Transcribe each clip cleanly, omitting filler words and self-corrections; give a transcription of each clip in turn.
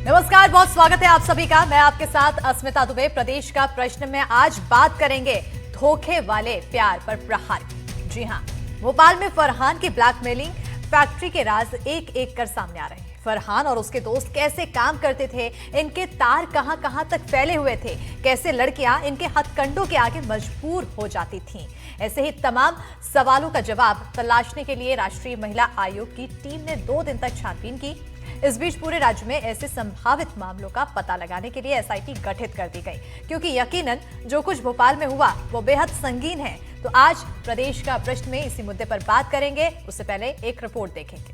नमस्कार, बहुत स्वागत है आप सभी का। मैं आपके साथ अस्मिता दुबे। प्रदेश का प्रश्न में आज बात करेंगे धोखे वाले प्यार पर प्रहार। जी हां, भोपाल में फरहान की ब्लैकमेलिंग फैक्ट्री के राज एक एक कर सामने आ रहे हैं। फरहान और उसके दोस्त कैसे काम करते थे, इनके तार कहां कहां तक फैले हुए थे, कैसे लड़कियां इनके हथकंडों के आगे मजबूर हो जाती थीं। ऐसे ही तमाम सवालों का जवाब तलाशने के लिए राष्ट्रीय महिला आयोग की टीम ने 2 दिन तक छानबीन की। इस बीच पूरे राज्य में ऐसे संभावित मामलों का पता लगाने के लिए एसआईटी गठित कर दी गई, क्योंकि यकीनन जो कुछ भोपाल में हुआ वो बेहद संगीन है। तो आज प्रदेश का प्रश्न में इसी मुद्दे पर बात करेंगे। उससे पहले एक रिपोर्ट देखेंगे।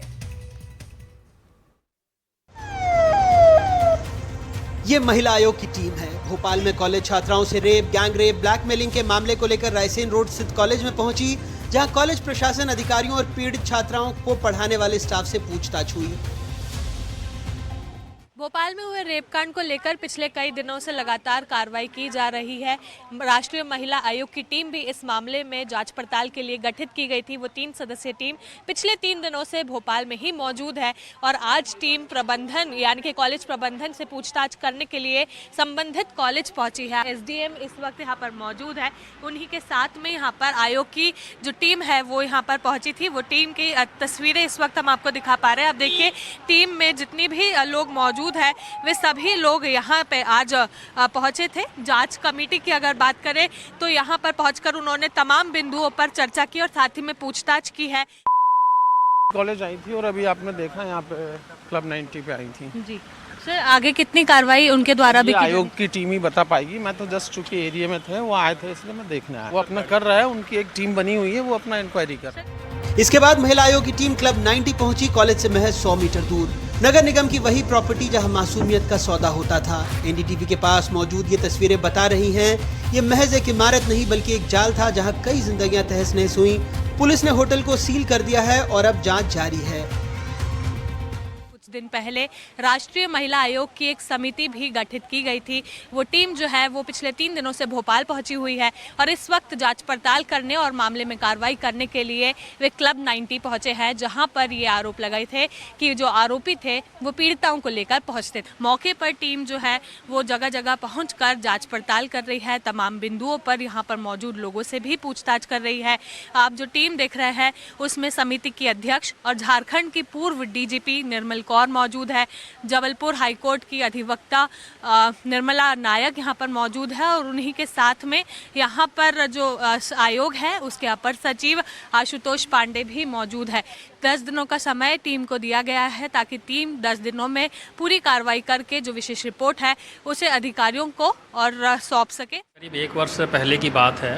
ये महिला आयोग की टीम है। भोपाल में कॉलेज छात्राओं से रेप, गैंग रेप, ब्लैकमेलिंग के मामले को लेकर रायसेन रोड स्थित कॉलेज में पहुंची, जहां कॉलेज प्रशासन अधिकारियों और पीड़ित छात्राओं को पढ़ाने वाले स्टाफ से पूछताछ हुई। भोपाल में हुए रेप कांड को लेकर पिछले कई दिनों से लगातार कार्रवाई की जा रही है। राष्ट्रीय महिला आयोग की टीम भी इस मामले में जांच पड़ताल के लिए गठित की गई थी। वो 3 सदस्यीय टीम पिछले 3 दिनों से भोपाल में ही मौजूद है और आज टीम प्रबंधन यानी कि कॉलेज प्रबंधन से पूछताछ करने के लिए संबंधित कॉलेज पहुंची है। एसडीएम इस वक्त यहाँ पर मौजूद है। उन्हीं के साथ में यहाँ पर आयोग की जो टीम है वो यहाँ पर पहुंची थी। वो टीम की तस्वीरें इस वक्त हम आपको दिखा पा रहे हैं। आप देखिए, टीम में जितनी भी लोग मौजूद है वे सभी लोग यहाँ पे आज पहुंचे थे। जांच कमेटी की अगर बात करें तो यहाँ पर पहुंचकर उन्होंने तमाम बिंदुओं पर चर्चा की और साथ ही में पूछताछ की है। कॉलेज आई थी और अभी आपने देखा यहाँ पे क्लब 90 पे आई थी। जी सर, आगे कितनी कार्रवाई उनके द्वारा भी आयोग की टीम ही बता पाएगी। मैं तो जस्ट चूंकि एरिया में थे, वो आए थे इसलिए मैं देखने आया। वो अपना कर रहा है, उनकी एक टीम बनी हुई है, वो अपना इंक्वायरी कर रहा है। इसके बाद महिला आयोग की टीम क्लब 90 पहुंची, कॉलेज से महज 100 मीटर दूर। नगर निगम की वही प्रॉपर्टी जहां मासूमियत का सौदा होता था। एनडीटीवी के पास मौजूद ये तस्वीरें बता रही हैं, ये महज एक इमारत नहीं बल्कि एक जाल था जहां कई जिंदगियां तहस नहस हुई। पुलिस ने होटल को सील कर दिया है और अब जांच जारी है। दिन पहले राष्ट्रीय महिला आयोग की एक समिति भी गठित की गई थी। वो टीम जो है वो पिछले 3 दिनों से भोपाल पहुंची हुई है और इस वक्त जांच पड़ताल करने और मामले में कार्रवाई करने के लिए वे क्लब 90 पहुंचे हैं, जहां पर ये आरोप लगाए थे कि जो आरोपी थे वो पीड़िताओं को लेकर पहुंचते थे। मौके पर टीम जो है वो जगह जगह पहुंचकर जांच पड़ताल कर रही है। तमाम बिंदुओं पर यहाँ पर मौजूद लोगों से भी पूछताछ कर रही है। आप जो टीम देख रहे हैं उसमें समिति की अध्यक्ष और झारखंड की पूर्व डीजीपी निर्मल कौर मौजूद है। जबलपुर हाईकोर्ट की अधिवक्ता निर्मला नायक यहाँ पर मौजूद है और उन्हीं के साथ में यहाँ पर जो आयोग है उसके अपर सचिव आशुतोष पांडे भी मौजूद है। 10 दिनों का समय टीम को दिया गया है ताकि टीम 10 दिनों में पूरी कार्रवाई करके जो विशेष रिपोर्ट है उसे अधिकारियों को और सौंप सके। करीब 1 वर्ष पहले की बात है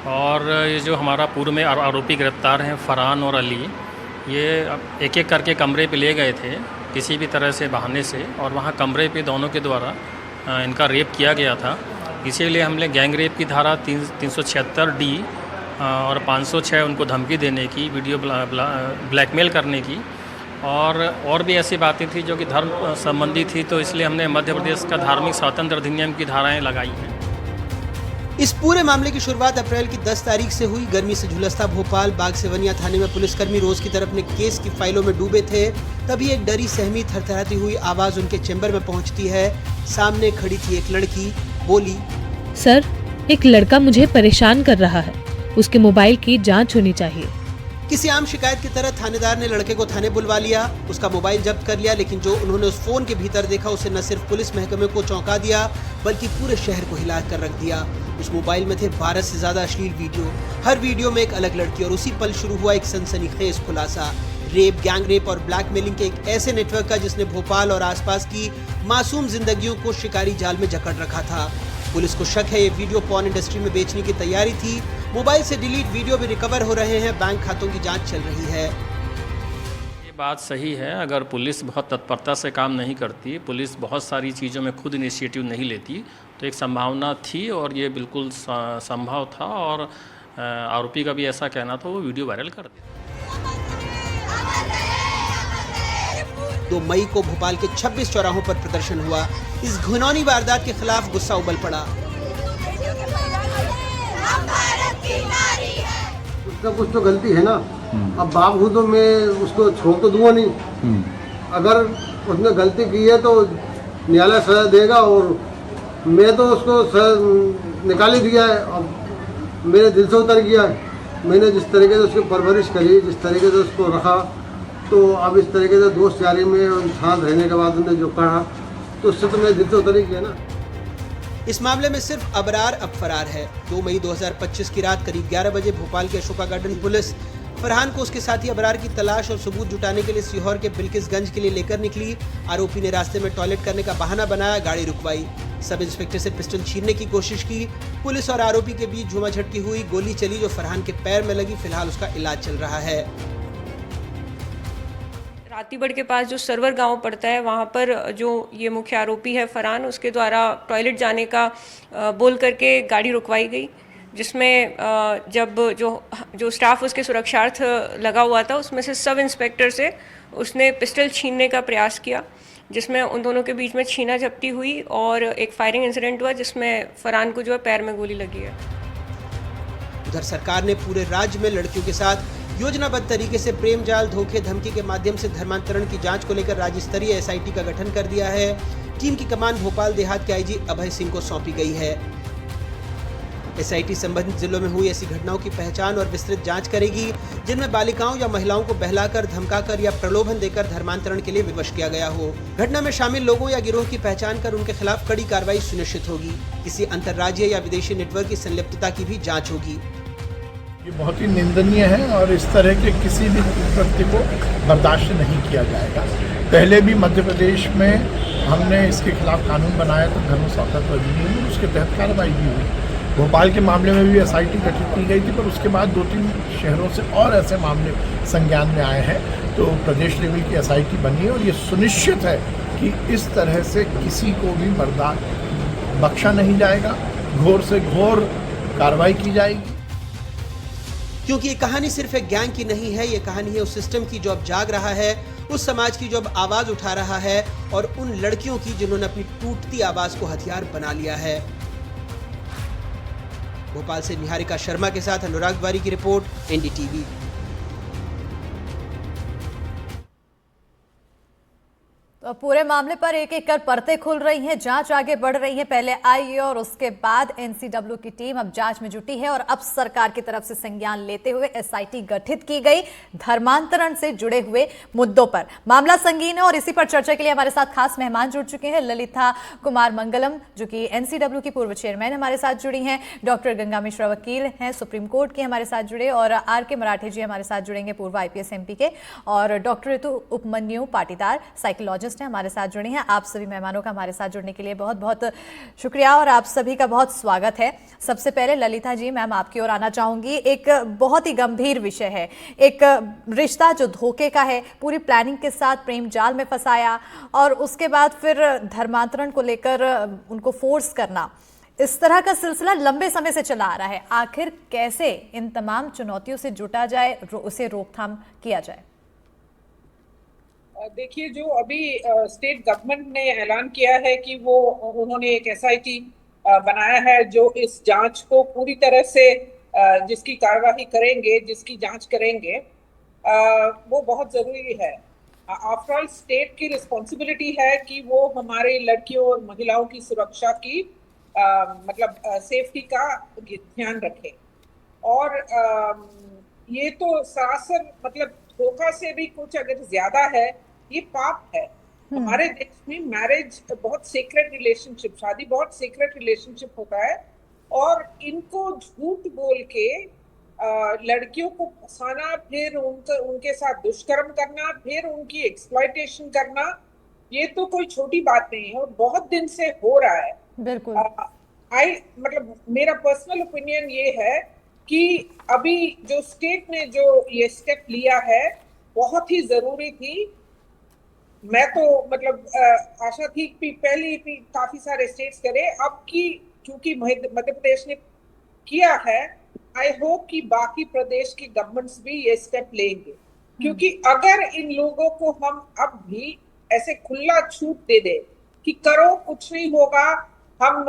और ये जो हमारा पूर्व में आरोपी गिरफ्तार हैं फरहान और अली, ये एक एक करके कमरे पे ले गए थे किसी भी तरह से बहाने से, और वहाँ कमरे पे दोनों के द्वारा इनका रेप किया गया था। इसीलिए हमने गैंग रेप की धारा 376D और 506 उनको धमकी देने की, वीडियो ब्लैकमेल करने की और भी ऐसी बातें थी जो कि धर्म संबंधी थी। तो इसलिए हमने मध्य प्रदेश का धार्मिक स्वातंत्र अधिनियम की धाराएँ लगाई हैं। इस पूरे मामले की शुरुआत अप्रैल की 10 तारीख से हुई। गर्मी से झुलसता भोपाल बाग सेवनिया थाने में पुलिसकर्मी रोज की तरफ अपने केस की फाइलों में डूबे थे। तभी एक डरी सहमी थरथराती हुई आवाज उनके चैम्बर में पहुंचती है। सामने खड़ी थी एक लड़की, बोली, सर, एक लड़का मुझे परेशान कर रहा है, उसके मोबाइल की जांच होनी चाहिए। किसी आम शिकायत की तरह थानेदार ने लड़के को थाने बुलवा लिया, उसका मोबाइल जब्त कर लिया। लेकिन जो उन्होंने उस फोन के भीतर देखा उसे न सिर्फ पुलिस महकमे को चौंका दिया बल्कि पूरे शहर को हिला कर रख दिया। उस मोबाइल में थे 12 से ज्यादा अश्लील वीडियो, हर वीडियो में एक अलग लड़की, और उसी पल शुरू हुआ एक सनसनीखेज खुलासा रेप, गैंग रेप और ब्लैकमेलिंग के एक ऐसे नेटवर्क का जिसने भोपाल और आसपास की मासूम जिंदगियों को शिकारी जाल में जकड़ रखा था। पुलिस को शक है ये वीडियो पॉर्न इंडस्ट्री में बेचने की तैयारी थी। मोबाइल से डिलीट वीडियो भी रिकवर हो रहे हैं, बैंक खातों की जांच चल रही है। ये बात सही है, अगर पुलिस बहुत तत्परता से काम नहीं करती, पुलिस बहुत सारी चीज़ों में खुद इनिशिएटिव नहीं लेती, तो एक संभावना थी और ये बिल्कुल संभव था और आरोपी का भी ऐसा कहना था, वो वीडियो वायरल कर देता। 2 मई को भोपाल के 26 चौराहों पर प्रदर्शन हुआ। इस घिनौनी वारदात के खिलाफ गुस्सा उबल पड़ा। उसका कुछ तो गलती है ना। अब बाप हूँ तो मैं उसको छोड़ तो दूंगा नहीं। अगर उसने गलती की है तो न्यायालय सजा देगा। और मैं तो उसको निकाल ही दिया है, अब मेरे दिल से उतर गया है। मैंने जिस तरीके से उसकी परवरिश करी, जिस तरीके से उसको रखा, तो अब इस तरीके से दोस्त यारी में साथ रहने के बाद उन्होंने जो कहा, तो उससे तो मेरे दिल से उतर ही गया ना। इस मामले में सिर्फ अबरार अब फरार है। 2 मई 2025 की रात करीब 11 बजे भोपाल के अशोका गार्डन पुलिस फरहान को उसके साथी अबरार की तलाश और सबूत जुटाने के लिए सीहोर के बिल्किसगंज के लिए लेकर निकली। आरोपी ने रास्ते में टॉयलेट करने का बहाना बनाया, गाड़ी रुकवाई, सब इंस्पेक्टर से पिस्टल छीनने की कोशिश की। पुलिस और आरोपी के बीच झूमाझटकी हुई, गोली चली जो फरहान के पैर में लगी। फिलहाल उसका इलाज चल रहा है। रातीबड़ के पास जो सरवर गांव पड़ता है, वहां पर जो ये मुख्य आरोपी है फरहान, उसके द्वारा टॉयलेट जाने का बोल करके गाड़ी रुकवाई गई, जिसमें जब जो स्टाफ उसके सुरक्षार्थ लगा हुआ था, उसमें से सब इंस्पेक्टर से उसने पिस्टल छीनने का प्रयास किया, जिसमें उन दोनों के बीच में छीना झपटी हुई और एक फायरिंग इंसिडेंट हुआ, जिसमें फरहान को जो है पैर में गोली लगी है। उधर सरकार ने पूरे राज्य में लड़कियों के साथ योजनाबद्ध तरीके से प्रेम जाल, धोखे, धमकी के माध्यम से धर्मांतरण की जांच को लेकर राज्य स्तरीय एसआईटी का गठन कर दिया है। टीम की कमान भोपाल देहात के आईजी अभय सिंह को सौंपी गई है। एसआईटी संबंधित जिलों में हुई ऐसी घटनाओं की पहचान और विस्तृत जांच करेगी, जिनमें बालिकाओं या महिलाओं को बहलाकर, धमकाकर या प्रलोभन देकर धर्मांतरण के लिए विवश किया गया हो। घटना में शामिल लोगों या गिरोह की पहचान कर उनके खिलाफ कड़ी कार्रवाई सुनिश्चित होगी। किसी अंतर्राज्यीय या विदेशी नेटवर्क की संलिप्तता की भी जाँच होगी। ये बहुत ही निंदनीय है और इस तरह के किसी भी कृत्य को बर्दाश्त नहीं किया जाएगा। पहले भी मध्य प्रदेश में हमने इसके खिलाफ कानून बनाया था, धर्म स्वातंत्र्य अधिनियम, उसके तहत कार्रवाई भी हुई। भोपाल के मामले में भी एसआईटी गठित की गई थी, पर उसके बाद 2-3 शहरों से और ऐसे मामले संज्ञान में आए हैं, तो प्रदेश लेवल की एसआईटी बनी है और ये सुनिश्चित है कि इस तरह से किसी को भी बर्दाश्त बख्शा नहीं जाएगा, घोर से घोर कार्रवाई की जाएगी। क्योंकि ये कहानी सिर्फ एक गैंग की नहीं है, ये कहानी है उस सिस्टम की जो अब जाग रहा है, उस समाज की जो अब आवाज उठा रहा है और उन लड़कियों की जिन्होंने अपनी टूटती आवाज को हथियार बना लिया है। भोपाल से निहारिका शर्मा के साथ अनुराग द्वारी की रिपोर्ट, एनडीटीवी। तो पूरे मामले पर एक एक कर परतें खुल रही हैं, जांच आगे बढ़ रही है। पहले आई और उसके बाद एनसीडब्ल्यू की टीम अब जांच में जुटी है और अब सरकार की तरफ से संज्ञान लेते हुए एसआईटी गठित की गई धर्मांतरण से जुड़े हुए मुद्दों पर। मामला संगीन है और इसी पर चर्चा के लिए हमारे साथ खास मेहमान जुड़ चुके हैं। ललिता कुमार मंगलम, जो कि एनसीडब्ल्यू की पूर्व चेयरमैन, हमारे साथ जुड़ी हैं। डॉक्टर गंगा मिश्रा वकील हैं, सुप्रीम कोर्ट के, हमारे साथ जुड़े। और आर.के. मराठे जी हमारे साथ जुड़ेंगे, पूर्व आईपीएस एमपी के। और डॉक्टर ऋतु उपमन्यु पाटीदार, साइकोलॉजिस्ट, हमारे साथ जुड़ी हैं। आप सभी मेहमानों का हमारे साथ जुड़ने के लिए बहुत बहुत शुक्रिया और आप सभी का बहुत स्वागत है। सबसे पहले ललिता जी, मैम आपकी ओर आना चाहूंगी। एक बहुत ही गंभीर विषय है, एक रिश्ता जो धोखे का है, पूरी प्लानिंग के साथ प्रेम जाल में फंसाया और उसके बाद फिर धर्मांतरण को लेकर उनको फोर्स करना, इस तरह का सिलसिला लंबे समय से चला आ रहा है। आखिर कैसे इन तमाम चुनौतियों से जुटा जाए, उसे रोकथाम किया जाए? देखिए, जो अभी स्टेट गवर्नमेंट ने ऐलान किया है कि वो उन्होंने एक एसआईटी बनाया है जो इस जांच को पूरी तरह से जिसकी कार्यवाही करेंगे, जिसकी जांच करेंगे, वो बहुत जरूरी है। आफ्टर ऑल स्टेट की रिस्पॉन्सिबिलिटी है कि वो हमारे लड़कियों और महिलाओं की सुरक्षा की मतलब सेफ्टी का ध्यान रखे। और ये तो सरासर मतलब धोखा से भी कुछ अगर ज्यादा है, ये पाप है। हमारे देश में मैरिज बहुत सीक्रेट रिलेशनशिप, शादी बहुत सीक्रेट रिलेशनशिप होता है और इनको झूठ बोल के लड़कियों को फंसाना, फिर उनके साथ दुष्कर्म करना, फिर उनकी एक्सप्लॉयटेशन करना, ये तो कोई छोटी बात नहीं है और बहुत दिन से हो रहा है। बिल्कुल। मतलब मेरा पर्सनल ओपिनियन ये है कि अभी जो स्टेट ने जो ये स्टेप लिया है बहुत ही जरूरी थी। मैं तो मतलब आशा थी कि पहले ही काफी सारे स्टेट्स करे, अब की क्योंकि मध्य प्रदेश ने किया है, आई होप कि बाकी प्रदेश की गवर्नमेंट्स भी ये स्टेप लेंगे। क्योंकि अगर इन लोगों को हम अब भी ऐसे खुला छूट दे दे कि करो, कुछ नहीं होगा, हम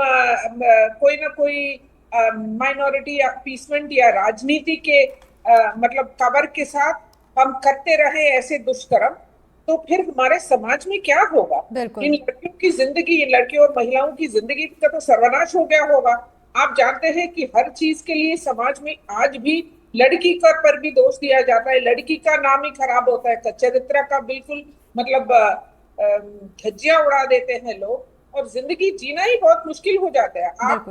कोई ना कोई माइनॉरिटी या अपीसमेंट या राजनीति के मतलब कवर के साथ हम करते रहे ऐसे दुष्कर्म, तो फिर हमारे समाज में क्या होगा? बिल्कुल। इन लड़कियों की जिंदगी, इन लड़कियों और महिलाओं की जिंदगी का तो सर्वनाश हो गया होगा। आप जानते हैं कि हर चीज के लिए समाज में आज भी लड़की का पर भी दोष दिया जाता है, लड़की का नाम ही खराब होता है, चरित्र का बिल्कुल मतलब धज्जियां उड़ा देते हैं लोग, और जिंदगी जीना ही बहुत मुश्किल हो जाता है। आप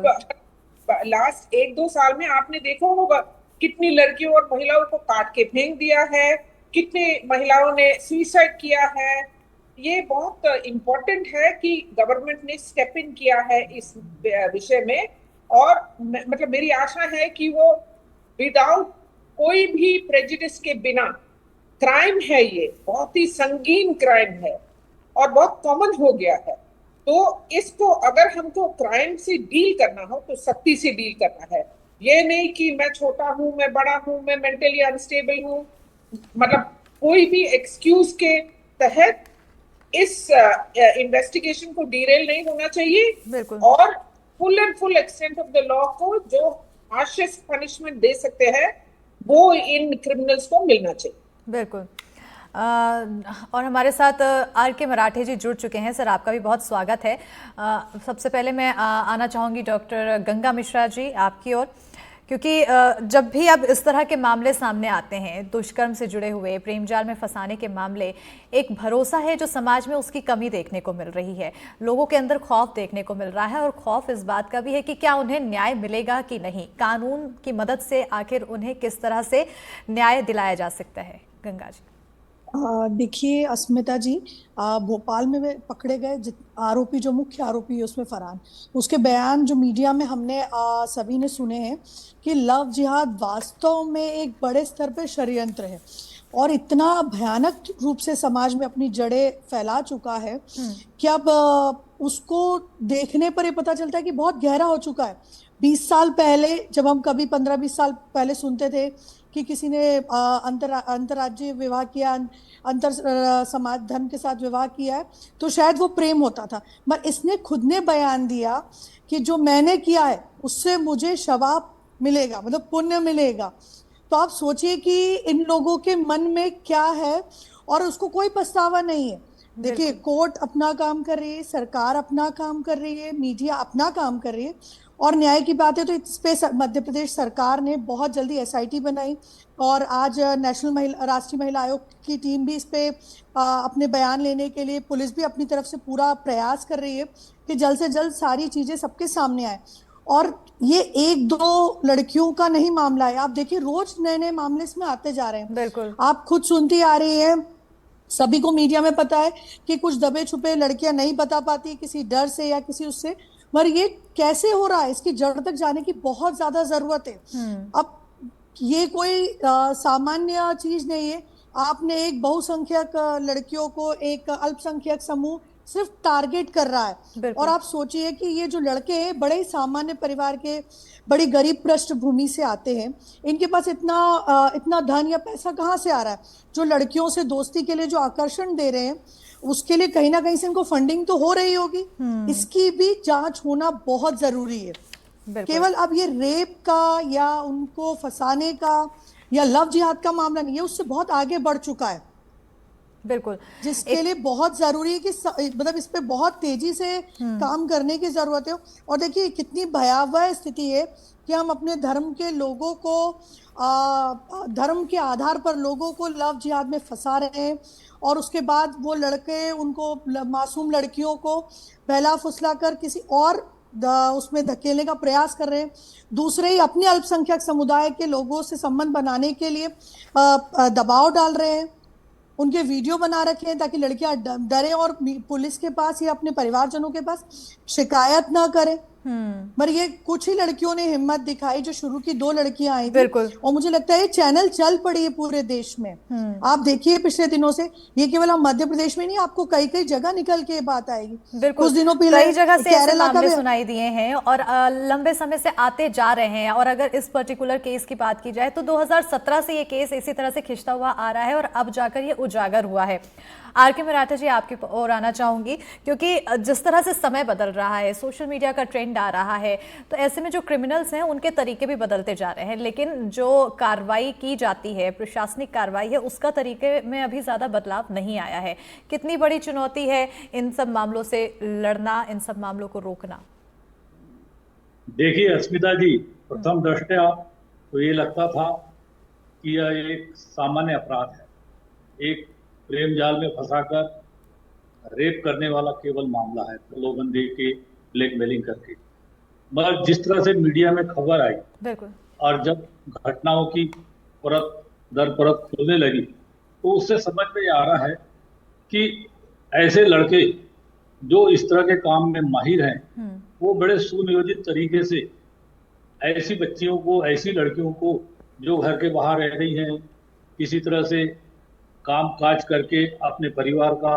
लास्ट 1-2 साल में आपने देखा होगा कितनी लड़कियों और महिलाओं को काट के फेंक दिया है, कितने महिलाओं ने सुसाइड किया है। ये बहुत इम्पोर्टेंट है कि गवर्नमेंट ने स्टेप इन किया है इस विषय में, और मतलब मेरी आशा है कि वो विदाउट कोई भी प्रेजुडिस के बिना, क्राइम है ये, बहुत ही संगीन क्राइम है और बहुत कॉमन हो गया है, तो इसको अगर हमको क्राइम से डील करना हो तो सख्ती से डील करना है। ये नहीं कि मैं छोटा हूं, मैं बड़ा हूं, मैं मेंटली अनस्टेबल हूं, मतलब कोई भी एक्सक्यूज के तहत इस इन्वेस्टिगेशन को डीरेल नहीं होना चाहिए। बिल्कुल। और full and full extent of the law को जो हार्शेस्ट पनिशमेंट दे सकते हैं वो इन क्रिमिनल्स को मिलना चाहिए। बिल्कुल। और हमारे साथ आर के मराठे जी जुड़ चुके हैं। सर, आपका भी बहुत स्वागत है। सबसे पहले मैं आना चाहूँगी डॉक्टर गंगा मिश्रा जी आपकी ओर, क्योंकि जब भी अब इस तरह के मामले सामने आते हैं, दुष्कर्म से जुड़े हुए, प्रेम जाल में फंसाने के मामले, एक भरोसा है जो समाज में उसकी कमी देखने को मिल रही है, लोगों के अंदर खौफ देखने को मिल रहा है, और खौफ इस बात का भी है कि क्या उन्हें न्याय मिलेगा कि नहीं, कानून की मदद से आखिर उन्हें किस तरह से न्याय दिलाया जा सकता है। गंगा जी। देखिए अस्मिता जी, भोपाल में पकड़े गए आरोपी, जो मुख्य आरोपी है उसमें फरहान, उसके बयान जो मीडिया में हमने सभी ने सुने हैं कि लव जिहाद वास्तव में एक बड़े स्तर पर षड्यंत्र है और इतना भयानक रूप से समाज में अपनी जड़ें फैला चुका है कि अब उसको देखने पर ये पता चलता है कि बहुत गहरा हो चुका है। 20 साल पहले जब हम कभी 15-20 साल पहले सुनते थे कि किसी ने अंतर्राज्यीय विवाह किया, अंतर समाज धर्म के साथ विवाह किया है, तो शायद वो प्रेम होता था, मगर इसने खुद ने बयान दिया कि जो मैंने किया है उससे मुझे शवाब मिलेगा, मतलब पुण्य मिलेगा। तो आप सोचिए कि इन लोगों के मन में क्या है, और उसको कोई पछतावा नहीं है। देखिए, कोर्ट अपना काम कर रही है, सरकार अपना काम कर रही है, मीडिया अपना काम कर रही है, और न्याय की बात है तो इस पे मध्य प्रदेश सरकार ने बहुत जल्दी एसआईटी बनाई, और आज राष्ट्रीय महिला आयोग की टीम भी इस पे अपने बयान लेने के लिए, पुलिस भी अपनी तरफ से पूरा प्रयास कर रही है कि जल्द से जल्द सारी चीजें सबके सामने आए। और ये 1-2 लड़कियों का नहीं मामला है, आप देखिए रोज नए नए मामले इसमें आते जा रहे हैं। बिल्कुल। आप खुद सुनती आ रही है, सभी को मीडिया में पता है कि कुछ दबे छुपे लड़कियां नहीं बता पाती किसी डर से या किसी उससे, मगर ये कैसे हो रहा है, इसकी जड़ तक जाने की बहुत ज्यादा जरूरत है। अब ये कोई सामान्य चीज नहीं है। आपने एक बहुसंख्यक लड़कियों को एक अल्पसंख्यक समूह सिर्फ टारगेट कर रहा है, और आप सोचिए कि ये जो लड़के हैं बड़े ही सामान्य परिवार के, बड़ी गरीब पृष्ठभूमि से आते हैं, इनके पास इतना धन या पैसा कहाँ से आ रहा है? जो लड़कियों से दोस्ती के लिए जो आकर्षण दे रहे हैं, उसके लिए कहीं ना कहीं से इनको फंडिंग तो हो रही होगी। इसकी भी जांच होना बहुत जरूरी है। केवल अब ये रेप का या उनको फंसाने का या लव जिहाद का मामला नहीं है, उससे बहुत आगे बढ़ चुका है। बिल्कुल, जिसके लिए बहुत जरूरी है कि मतलब इस पे बहुत तेजी से काम करने की जरूरत है। और देखिए कितनी भयावह स्थिति है कि हम अपने धर्म के लोगों को, धर्म के आधार पर लोगों को लव जिहाद में फंसा रहे हैं, और उसके बाद वो लड़के उनको, मासूम लड़कियों को बहला फुसला कर किसी और उसमें धकेलने का प्रयास कर रहे हैं। दूसरे ही अपने अल्पसंख्यक समुदाय के लोगों से संबंध बनाने के लिए दबाव डाल रहे हैं, उनके वीडियो बना रखे हैं ताकि लड़कियां डरें और पुलिस के पास या अपने परिवारजनों के पास शिकायत ना करें। पर ये कुछ ही लड़कियों ने हिम्मत दिखाई, जो शुरू की 2 लड़कियां आई थी, और मुझे लगता है ये चैनल चल पड़ी है पूरे देश में। आप देखिए पिछले दिनों से, ये केवल हम मध्य प्रदेश में नहीं, आपको कई कई जगह निकल के बात आएगी। कुछ दिनों पहले कई जगह से ऐसे मामले सुनाई दिए हैं और लंबे समय से आते जा रहे हैं। और अगर इस पर्टिकुलर केस की बात की जाए तो 2017 से ये केस इसी तरह से खिंचता हुआ आ रहा है और अब जाकर ये उजागर हुआ है। आर के मराठा जी, आपकी ओर आना चाहूंगी, क्योंकि जिस तरह से समय बदल रहा है, सोशल मीडिया का ट्रेंड आ रहा है, तो ऐसे में जो क्रिमिनल्स हैं उनके तरीके भी बदलते जा रहे हैं, लेकिन जो कार्रवाई की जाती है, प्रशासनिक कार्रवाई है, उसका तरीके में अभी ज़्यादा बदलाव नहीं आया है। कितनी बड़ी चुनौती है इन सब मामलों से लड़ना, इन सब मामलों को रोकना? देखिए अस्मिता जी, प्रथम दृष्टया तो ये लगता था कि यह एक सामान्य अपराध है, एक प्रेम जाल में फंसाकर रेप करने वाला केवल मामला है, प्रलोभन दे के ब्लैकमेलिंग करके। मगर जिस तरह से मीडिया में खबर आई बिल्कुल, और जब घटनाओं की परत दर परत खुलने लगी, तो उससे समझ में आ रहा है कि ऐसे लड़के जो इस तरह के काम में माहिर हैं, वो बड़े सुनियोजित तरीके से ऐसी बच्चियों को, ऐसी लड़कियों को जो घर के बाहर रह रही हैं, किसी तरह से काम काज करके अपने परिवार का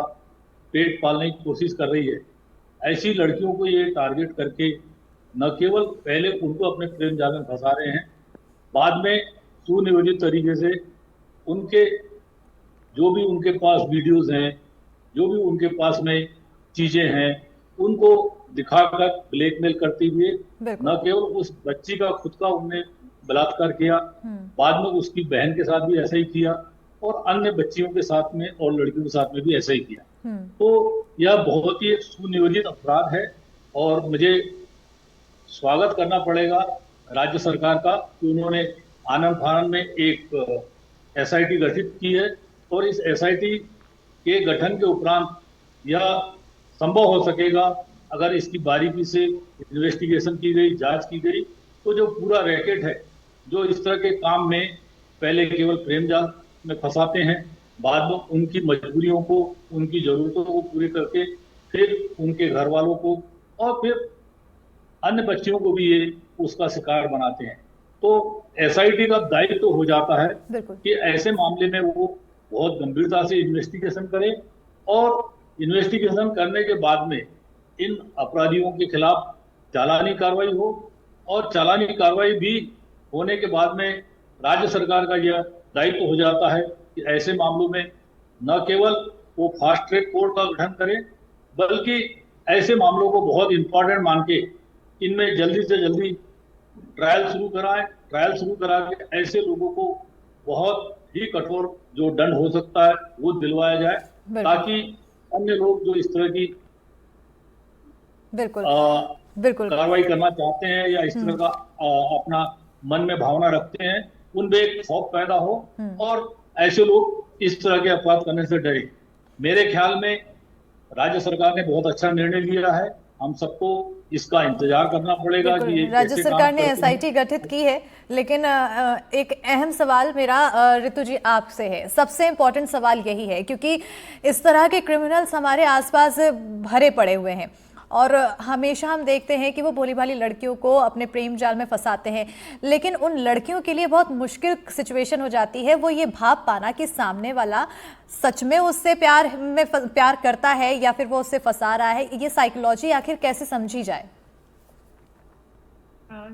पेट पालने की कोशिश कर रही है, ऐसी लड़कियों को ये टारगेट करके न केवल पहले उनको अपने प्रेम जाल में फंसा रहे हैं, बाद में सुनियोजित तरीके से उनके जो भी उनके पास वीडियोस हैं, जो भी उनके पास में चीजें हैं, उनको दिखाकर ब्लैकमेल करते हुए न केवल उस बच्ची का खुद का उन्होंने बलात्कार किया, बाद में उसकी बहन के साथ भी ऐसा ही किया और अन्य बच्चियों के साथ में और लड़कियों के साथ में भी ऐसा ही किया। तो यह बहुत ही एक सुनियोजित अपराध है और मुझे स्वागत करना पड़ेगा राज्य सरकार का कि उन्होंने आनंद फानन में एक SIT गठित की है और इस SIT के गठन के उपरांत यह संभव हो सकेगा अगर इसकी बारीकी से इन्वेस्टिगेशन की गई, जांच की गई, तो जो पूरा रैकेट है जो इस तरह के काम में पहले केवल प्रेम जाल में फंसाते हैं, बाद में उनकी मजबूरियों को, उनकी जरूरतों को पूरी करके फिर उनके घर वालों को और फिर अन्य बच्चियों को भी ये उसका शिकार बनाते हैं। तो SIT का दायित्व तो हो जाता है कि ऐसे मामले में वो बहुत गंभीरता से इन्वेस्टिगेशन करे और इन्वेस्टिगेशन करने के बाद में इन अपराधियों के खिलाफ चालानी कार्रवाई हो और चालानी कार्रवाई भी होने के बाद में राज्य सरकार का यह दायित्व हो जाता है कि ऐसे मामलों में न केवल वो फास्ट ट्रैक कोर्ट का गठन करे, बल्कि ऐसे मामलों को बहुत इंपॉर्टेंट मान के इनमें जल्दी से जल्दी ट्रायल शुरू कराएं, ट्रायल शुरू करा के ऐसे लोगों को बहुत ही कठोर जो दंड हो सकता है वो दिलवाया जाए, ताकि अन्य लोग जो इस तरह की बिल्कुल कार्रवाई करना चाहते हैं या इस तरह का अपना मन में भावना रखते हैं, उनमें एक खौफ पैदा हो और ऐसे लोग इस तरह के अपराध करने से डरे। मेरे ख्याल में राज्य सरकार ने बहुत अच्छा निर्णय लिया है, हम सबको इसका इंतजार करना पड़ेगा कि राज्य सरकार ने SIT गठित की है, लेकिन एक अहम सवाल मेरा ऋतु जी आपसे है। सबसे इम्पोर्टेंट सवाल यही है, क्योंकि इस तरह के क्रिमिनल्स हमारे आसपास भरे पड़े हुए हैं और हमेशा हम देखते हैं कि वो भोली भाली लड़कियों को अपने प्रेम जाल में फंसाते हैं, लेकिन उन लड़कियों के लिए बहुत मुश्किल सिचुएशन हो जाती है वो ये भाप पाना कि सामने वाला सच में उससे प्यार करता है या फिर वो उससे फंसा रहा है। ये साइकोलॉजी आखिर कैसे समझी जाए?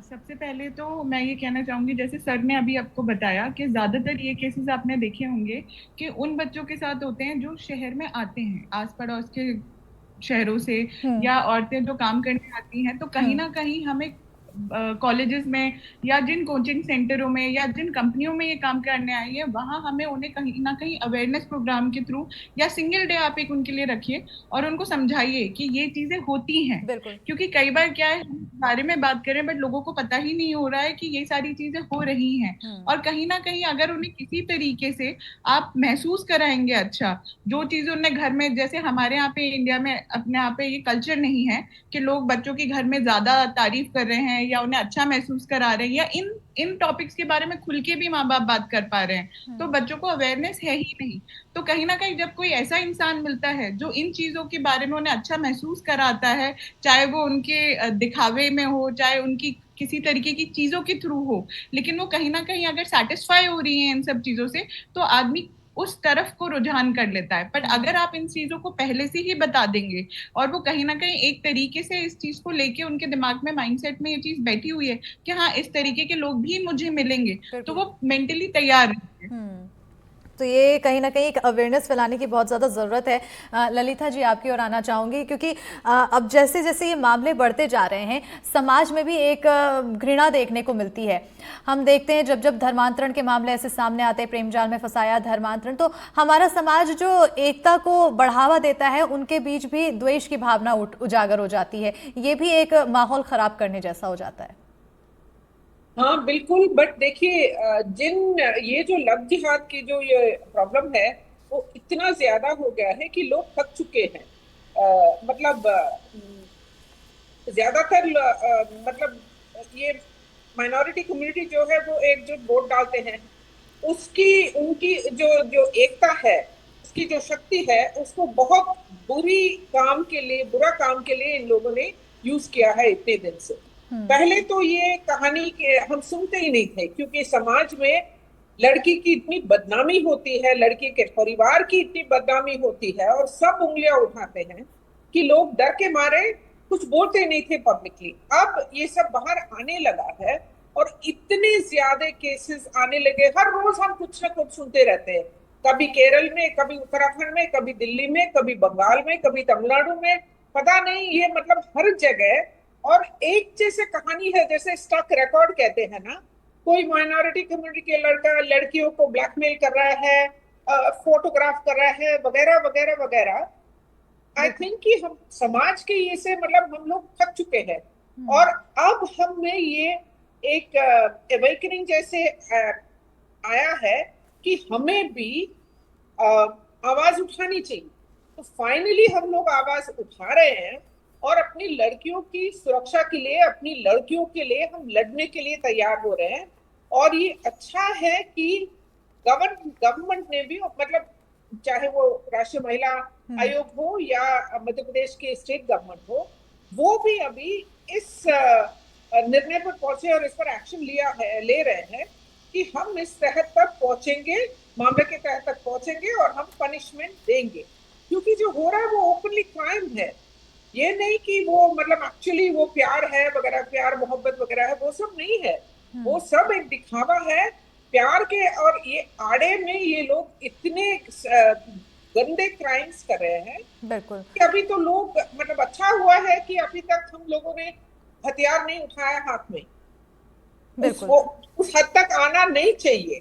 सबसे पहले तो मैं ये कहना चाहूँगी, जैसे सर ने अभी आपको बताया कि ज़्यादातर ये केसेस आपने देखे होंगे कि उन बच्चों के साथ होते हैं जो शहर में आते हैं, आस पड़ोस के शहरों से, या औरतें जो काम करने आती हैं, तो कहीं ना कहीं हमें कॉलेजेस में या जिन कोचिंग सेंटरों में या जिन कंपनियों में ये काम करने आई है, वहाँ हमें उन्हें कहीं ना कहीं अवेयरनेस प्रोग्राम के थ्रू या सिंगल डे आप एक उनके लिए रखिए और उनको समझाइए कि ये चीजें होती हैं। क्योंकि कई बार क्या है, बारे में बात करें बट लोगों को पता ही नहीं हो रहा है कि ये सारी चीजें हो रही हैं। और कहीं ना कहीं अगर उन्हें किसी तरीके से आप महसूस कराएंगे, अच्छा जो चीजें उन्हें घर में, जैसे हमारे यहाँ पे इंडिया में अपने यहाँ पे ये कल्चर नहीं है कि लोग बच्चों के घर में ज्यादा तारीफ कर रहे हैं या उन्हें अच्छा महसूस करा रहे हैं या इन टॉपिक्स के बारे में खुल के भी माँ बाप बात कर पा रहे हैं, तो बच्चों को अवेयरनेस है ही नहीं। तो कहीं ना कहीं जब कोई ऐसा इंसान मिलता है जो इन चीजों के बारे में उन्हें अच्छा महसूस कराता है, चाहे वो उनके दिखावे में हो, चाहे उनकी किसी तरीके की चीजों के थ्रू हो, लेकिन वो कहीं ना कहीं अगर सेटिस्फाई हो रही है इन सब चीजों से, तो आदमी उस तरफ को रुझान कर लेता है। पर अगर आप इन चीजों को पहले से ही बता देंगे और वो कहीं ना कहीं एक तरीके से इस चीज को लेके उनके दिमाग में, माइंडसेट में ये चीज बैठी हुई है कि हाँ इस तरीके के लोग भी मुझे मिलेंगे, तो वो मेंटली तैयार रहेंगे। तो ये कहीं ना कहीं एक अवेयरनेस फैलाने की बहुत ज़्यादा ज़रूरत है। ललिता जी, आपकी ओर आना चाहूँगी, क्योंकि अब जैसे जैसे ये मामले बढ़ते जा रहे हैं, समाज में भी एक घृणा देखने को मिलती है। हम देखते हैं जब जब धर्मांतरण के मामले ऐसे सामने आते हैं, प्रेम जाल में फंसाया धर्मांतरण, तो हमारा समाज जो एकता को बढ़ावा देता है, उनके बीच भी द्वेष की भावना उजागर हो जाती है। ये भी एक माहौल खराब करने जैसा हो जाता है। हाँ बिल्कुल, बट देखिए ये जो लव जिहाद की जो ये प्रॉब्लम है वो इतना ज्यादा हो गया है कि लोग थक चुके हैं। मतलब ज्यादातर मतलब ये माइनॉरिटी कम्युनिटी जो है वो एकजुट वोट डालते हैं, उनकी जो एकता है, उसकी जो शक्ति है, उसको बहुत बुरा काम के लिए इन लोगों ने यूज किया है इतने दिन से। पहले तो ये कहानी के हम सुनते ही नहीं थे, क्योंकि समाज में लड़की की इतनी बदनामी होती है, लड़की के परिवार की इतनी बदनामी होती है, और सब उंगलियां उठाते हैं कि लोग डर के मारे कुछ बोलते नहीं थे पब्लिकली। अब ये सब बाहर आने लगा है और इतने ज्यादा केसेस आने लगे, हर रोज हम कुछ ना कुछ सुनते रहते हैं, कभी केरल में, कभी उत्तराखंड में, कभी दिल्ली में, कभी बंगाल में, कभी तमिलनाडु में, पता नहीं, ये मतलब हर जगह। और एक जैसे कहानी है, जैसे स्टक रिकॉर्ड कहते हैं ना, कोई माइनॉरिटी कम्युनिटी के लड़का लड़कियों को ब्लैकमेल कर रहा है, फोटोग्राफ कर रहा है, वगैरह वगैरह वगैरह। आई थिंक कि हम समाज के ये से मतलब हम लोग थक चुके हैं, और अब हम में ये एक अवेकनिंग जैसे आया है कि हमें भी आवाज उठानी चाहिए। तो फाइनली हम लोग आवाज उठा रहे हैं और अपनी लड़कियों की सुरक्षा के लिए, अपनी लड़कियों के लिए हम लड़ने के लिए तैयार हो रहे हैं। और ये अच्छा है कि गवर्नमेंट ने भी, मतलब चाहे वो राष्ट्रीय महिला आयोग हो या मध्य प्रदेश के स्टेट गवर्नमेंट हो, वो भी अभी इस निर्णय पर पहुंचे और इस पर एक्शन ले रहे हैं कि हम इस तहत तक पहुंचेंगे, मामले के तहत तक पहुंचेंगे और हम पनिशमेंट देंगे। क्योंकि जो हो रहा है वो ओपनली क्राइम है, ये नहीं कि वो मतलब एक्चुअली वो प्यार है वगैरह, प्यार मोहब्बत वगैरह है, वो सब नहीं है। वो सब एक दिखावा है प्यार के, और ये आड़े में ये लोग इतने गंदे क्राइम्स कर रहे हैं। बिल्कुल, कि अभी तो लोग मतलब अच्छा हुआ है कि अभी तक हम लोगों ने हथियार नहीं उठाया हाथ में, उस हद तक आना नहीं चाहिए।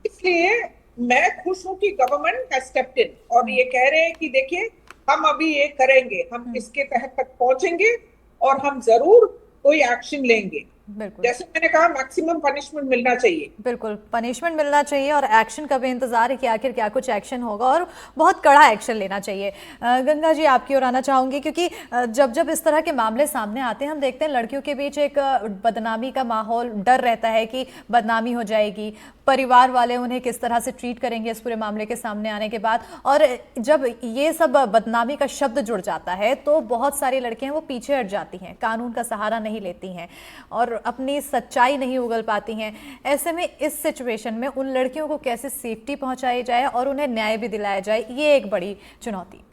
इसलिए मैं खुश हूं कि गवर्नमेंट हैज स्टेप्ड इन और ये कह रहे हैं कि देखिए हम अभी ये करेंगे, हम इसके तहत तक पहुंचेंगे और हम जरूर कोई एक्शन लेंगे। जैसे मैंने कहा, मैक्सिमम पनिशमेंट मिलना चाहिए। बिल्कुल, पनिशमेंट मिलना चाहिए और एक्शन का भी इंतजार है कि आखिर क्या कुछ एक्शन होगा, और बहुत कड़ा एक्शन लेना चाहिए। गंगा जी, आपकी ओर आना चाहूंगी, क्योंकि जब जब इस तरह के मामले सामने आते हैं, हम देखते हैं लड़कियों के बीच एक बदनामी का माहौल, डर रहता है कि बदनामी हो जाएगी, परिवार वाले उन्हें किस तरह से ट्रीट करेंगे इस पूरे मामले के सामने आने के बाद। और जब ये सब बदनामी का शब्द जुड़ जाता है तो बहुत सारी लड़कियां वो पीछे हट जाती हैं, कानून का सहारा नहीं लेती हैं और अपनी सच्चाई नहीं उगल पाती हैं। ऐसे में इस सिचुएशन में उन लड़कियों को कैसे सेफ्टी पहुंचाई जाए और उन्हें न्याय भी दिलाया जाए, ये एक बड़ी चुनौती।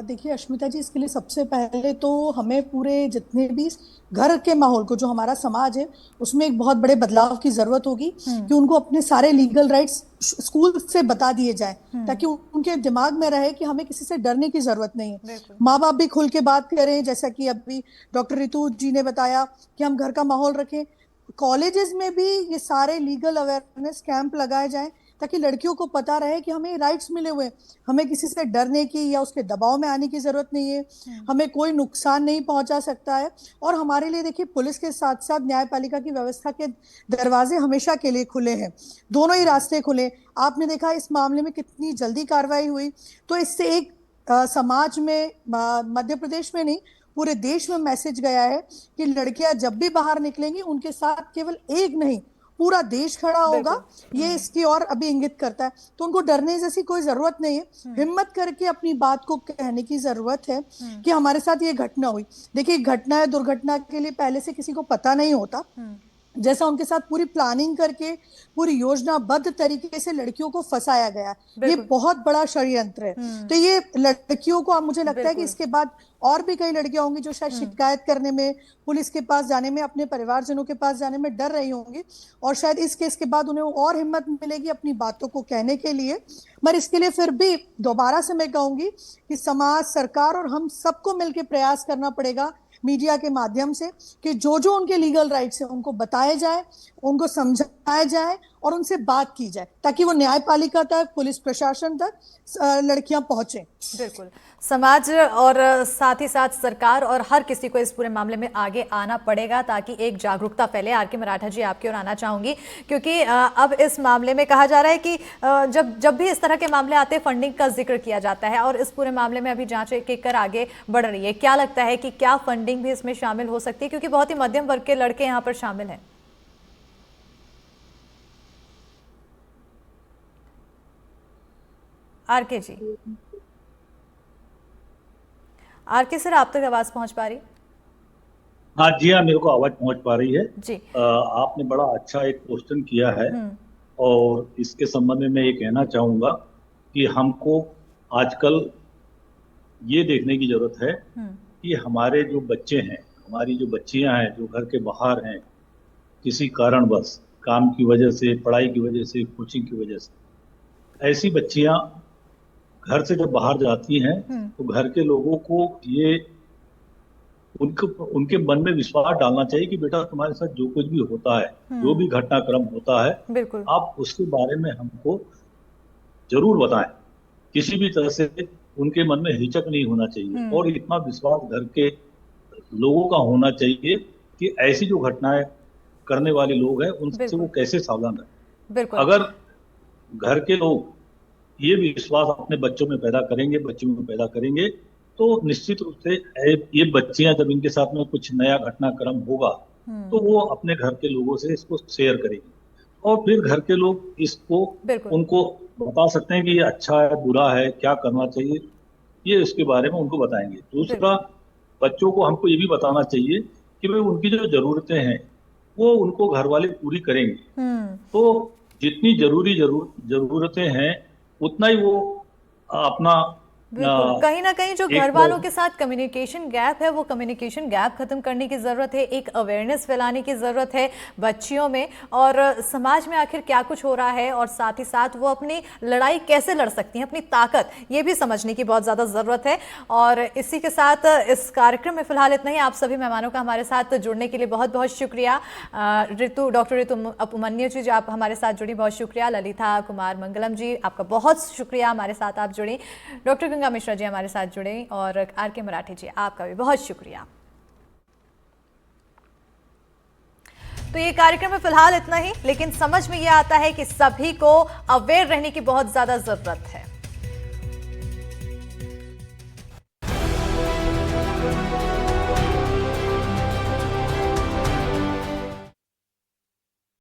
देखिए अश्मिता जी, इसके लिए सबसे पहले तो हमें पूरे जितने भी घर के माहौल को, जो हमारा समाज है, उसमें एक बहुत बड़े बदलाव की जरूरत होगी कि उनको अपने सारे लीगल राइट्स स्कूल से बता दिए जाएं, ताकि उनके दिमाग में रहे कि हमें किसी से डरने की जरूरत नहीं है। माँ बाप भी खुल के बात करें, जैसा कि अभी डॉक्टर रितु जी ने बताया कि हम घर का माहौल रखें। कॉलेजेस में भी ये सारे लीगल अवेयरनेस कैंप लगाए जाएं, ताकि लड़कियों को पता रहे कि हमें राइट्स मिले हुए, हमें किसी से डरने की या उसके दबाव में आने की जरूरत नहीं है, हमें कोई नुकसान नहीं पहुंचा सकता है। और हमारे लिए देखिए, पुलिस के साथ साथ न्यायपालिका की व्यवस्था के दरवाजे हमेशा के लिए खुले हैं, दोनों ही रास्ते खुले। आपने देखा इस मामले में कितनी जल्दी कार्रवाई हुई, तो इससे एक समाज में, मध्य प्रदेश में नहीं पूरे देश में मैसेज गया है कि लड़कियां जब भी बाहर निकलेंगी उनके साथ केवल एक नहीं पूरा देश खड़ा होगा। ये इसकी और अभी इंगित करता है, तो उनको डरने जैसी कोई जरूरत नहीं है। हिम्मत करके अपनी बात को कहने की जरूरत है कि हमारे साथ ये घटना हुई। देखिए, घटना है, दुर्घटना के लिए पहले से किसी को पता नहीं होता, जैसा उनके साथ पूरी प्लानिंग करके पूरी योजनाबद्ध तरीके से लड़कियों को फंसाया गया, ये बहुत बड़ा षड्यंत्र है। तो ये लड़कियों को, अब मुझे लगता है कि इसके बाद और भी कई लड़कियां होंगी जो शायद शिकायत करने में, पुलिस के पास जाने में, अपने परिवारजनों के पास जाने में डर रही होंगी, और शायद इस केस के बाद उन्हें और हिम्मत मिलेगी अपनी बातों को कहने के लिए। मगर इसके लिए फिर भी दोबारा से मैं कहूंगी कि समाज, सरकार और हम सबको मिलकर प्रयास करना पड़ेगा मीडिया के माध्यम से कि जो जो उनके लीगल राइट्स हैं उनको बताए जाए, उनको समझाया जाए और उनसे बात की जाए, ताकि वो न्यायपालिका तक, पुलिस प्रशासन तक लड़कियां पहुंचे। बिल्कुल, समाज और साथ ही साथ सरकार और हर किसी को इस पूरे मामले में आगे आना पड़ेगा ताकि एक जागरूकता फैले। आर.के. मराठा जी, आपकी ओर आना चाहूंगी, क्योंकि अब इस मामले में कहा जा रहा है कि जब भी इस तरह के मामले आते हैं फंडिंग का जिक्र किया जाता है, और इस पूरे मामले में अभी जांच एक एक कर आगे बढ़ रही है। क्या लगता है कि क्या फंडिंग भी इसमें शामिल हो सकती है, क्योंकि बहुत ही मध्यम वर्ग के लड़के यहाँ पर शामिल हैं? आर.के. जी, आर.के. सर, आप तक आवाज पहुंच पा रही? हाँ जी, हाँ, मेरे को आवाज पहुंच पा रही है जी। आपने बड़ा अच्छा एक क्वेश्चन किया है, और इसके संबंध में मैं ये कहना चाहूंगा कि हमको आजकल ये देखने की जरूरत है कि हमारे जो बच्चे हैं, हमारी जो बच्चियां हैं जो घर के बाहर हैं, किसी कारणवश, काम की वजह से, पढ़ाई की वजह से, कोचिंग की वजह से, ऐसी बच्चियां घर से जब बाहर जाती हैं तो घर के लोगों को ये उनके मन में विश्वास डालना चाहिए कि बेटा तुम्हारे साथ जो कुछ भी होता है, जो भी घटनाक्रम होता है, आप उसके बारे में हमको जरूर बताएं। किसी भी तरह से उनके मन में हिचक नहीं होना चाहिए, और इतना विश्वास घर के लोगों का होना चाहिए कि ऐसी जो घटनाएं करने वाले लोग हैं उनसे वो कैसे सावधान रहें। अगर घर के लोग ये विश्वास अपने बच्चों में पैदा करेंगे, बच्चियों में पैदा करेंगे, तो निश्चित रूप से ये बच्चियां जब इनके साथ में कुछ नया घटनाक्रम होगा तो वो अपने घर के लोगों से इसको शेयर करेंगे, और फिर घर के लोग इसको उनको बता सकते हैं कि ये अच्छा है, बुरा है, क्या करना चाहिए, ये इसके बारे में उनको बताएंगे। दूसरा, बच्चों को हमको ये भी बताना चाहिए कि भाई उनकी जो जरूरतें हैं वो उनको घर वाले पूरी करेंगे, तो जितनी जरूरतें हैं उतना ही वो अपना कहीं ना कहीं जो घर वालों के साथ कम्युनिकेशन गैप है, वो कम्युनिकेशन गैप खत्म करने की जरूरत है, एक अवेयरनेस फैलाने की जरूरत है बच्चियों में और समाज में आखिर क्या कुछ हो रहा है, और साथ ही साथ वो अपनी लड़ाई कैसे लड़ सकती हैं, अपनी ताकत, ये भी समझने की बहुत ज़्यादा ज़रूरत है। और इसी के साथ इस कार्यक्रम में फिलहाल इतना ही। आप सभी मेहमानों का हमारे साथ जुड़ने के लिए बहुत बहुत शुक्रिया। डॉक्टर ऋतु उपमन्यु जी, जो आप हमारे साथ जुड़ी, बहुत शुक्रिया। ललिता कुमार मंगलम जी, आपका बहुत शुक्रिया, हमारे साथ आप जुड़ी। डॉक्टर मिश्रा जी हमारे साथ जुड़े, और आर.के. मराठी जी, आपका भी बहुत शुक्रिया। तो ये कार्यक्रम में फिलहाल इतना ही, लेकिन समझ में ये आता है कि सभी को अवेयर रहने की बहुत ज्यादा जरूरत है।